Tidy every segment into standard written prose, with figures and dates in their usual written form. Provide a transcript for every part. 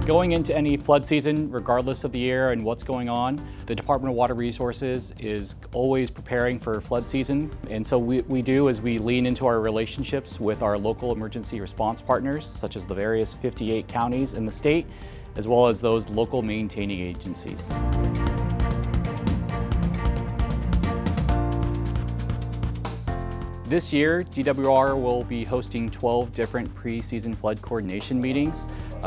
Going into any flood season, regardless of the year and what's going on, the Department of Water Resources is always preparing for flood season. And so we lean into our relationships with our local emergency response partners, such as the various 58 counties in the state, as well as those local maintaining agencies. This year, DWR will be hosting 12 different pre-season flood coordination meetings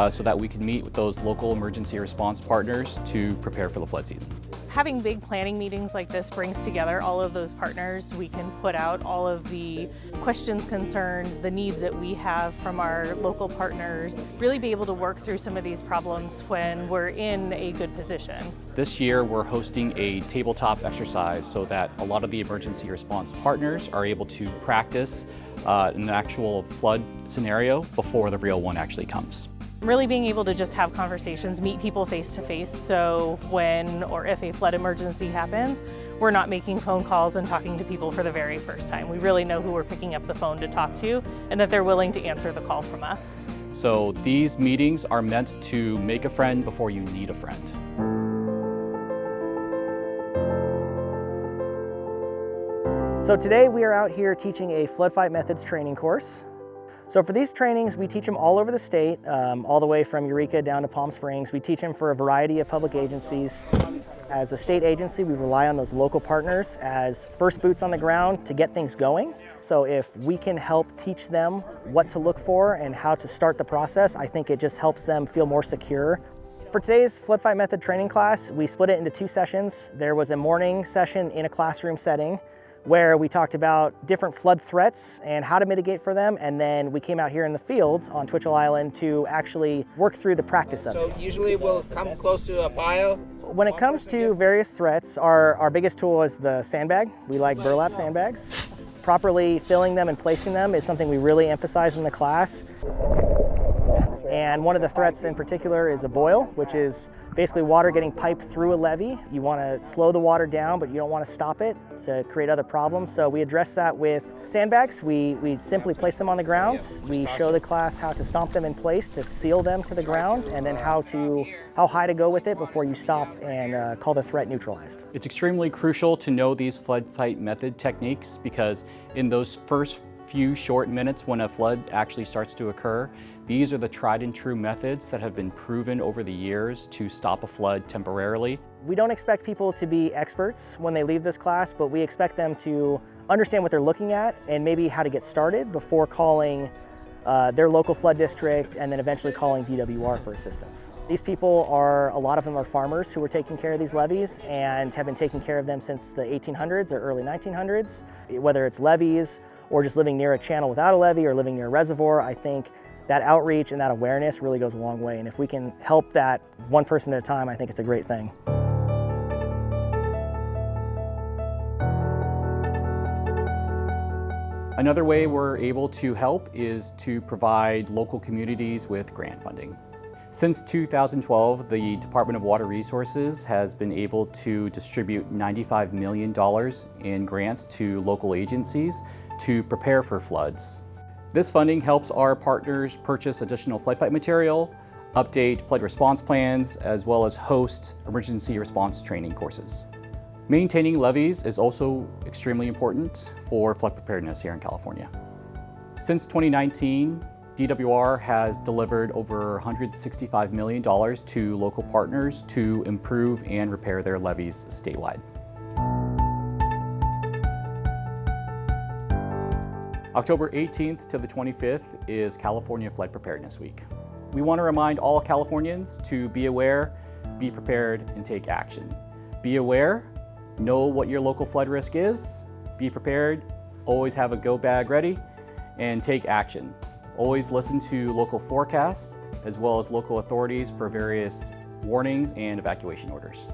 so that we can meet with those local emergency response partners to prepare for the flood season. Having big planning meetings like this brings together all of those partners. We can put out all of the questions, concerns, the needs that we have from our local partners, really be able to work through some of these problems when we're in a good position. This year we're hosting a tabletop exercise so that a lot of the emergency response partners are able to practice an actual flood scenario before the real one actually comes. Really being able to just have conversations, meet people face to face, so when or if a flood emergency happens, we're not making phone calls and talking to people for the very first time. We really know who we're picking up the phone to talk to and that they're willing to answer the call from us. So these meetings are meant to make a friend before you need a friend. So today we are out here teaching a flood fight methods training course. So for these trainings, we teach them all over the state, all the way from Eureka down to Palm Springs. We teach them for a variety of public agencies. As a state agency, we rely on those local partners as first boots on the ground to get things going. So if we can help teach them what to look for and how to start the process, I think it just helps them feel more secure. For today's flood fight method training class, we split it into 2 sessions. There was a morning session in a classroom setting where we talked about different flood threats and how to mitigate for them, and then we came out here in the fields on Twitchell Island to actually work through the practice of it. So usually we'll come close to a pile? When it comes to various threats, our biggest tool is the sandbag. We like burlap sandbags. Properly filling them and placing them is something we really emphasize in the class. And one of the threats in particular is a boil, which is basically water getting piped through a levee. You want to slow the water down, but you don't want to stop it to create other problems. So we address that with sandbags. We simply place them on the ground. We show the class how to stomp them in place to seal them to the ground, and then how high to go with it before you stop and call the threat neutralized. It's extremely crucial to know these flood fight method techniques, because in those first few short minutes when a flood actually starts to occur, these are the tried and true methods that have been proven over the years to stop a flood temporarily. We don't expect people to be experts when they leave this class, but we expect them to understand what they're looking at and maybe how to get started before calling their local flood district and then eventually calling DWR for assistance. These people a lot of them are farmers who are taking care of these levees and have been taking care of them since the 1800s or early 1900s. Whether it's levees or just living near a channel without a levee or living near a reservoir, I think that outreach and that awareness really goes a long way. And if we can help that one person at a time, I think it's a great thing. Another way we're able to help is to provide local communities with grant funding. Since 2012, the Department of Water Resources has been able to distribute $95 million in grants to local agencies to prepare for floods. This funding helps our partners purchase additional flood fight material, update flood response plans, as well as host emergency response training courses. Maintaining levees is also extremely important for flood preparedness here in California. Since 2019, DWR has delivered over $165 million to local partners to improve and repair their levees statewide. October 18th to the 25th is California Flood Preparedness Week. We want to remind all Californians to be aware, be prepared, and take action. Be aware, know what your local flood risk is, be prepared, always have a go bag ready, and take action. Always listen to local forecasts as well as local authorities for various warnings and evacuation orders.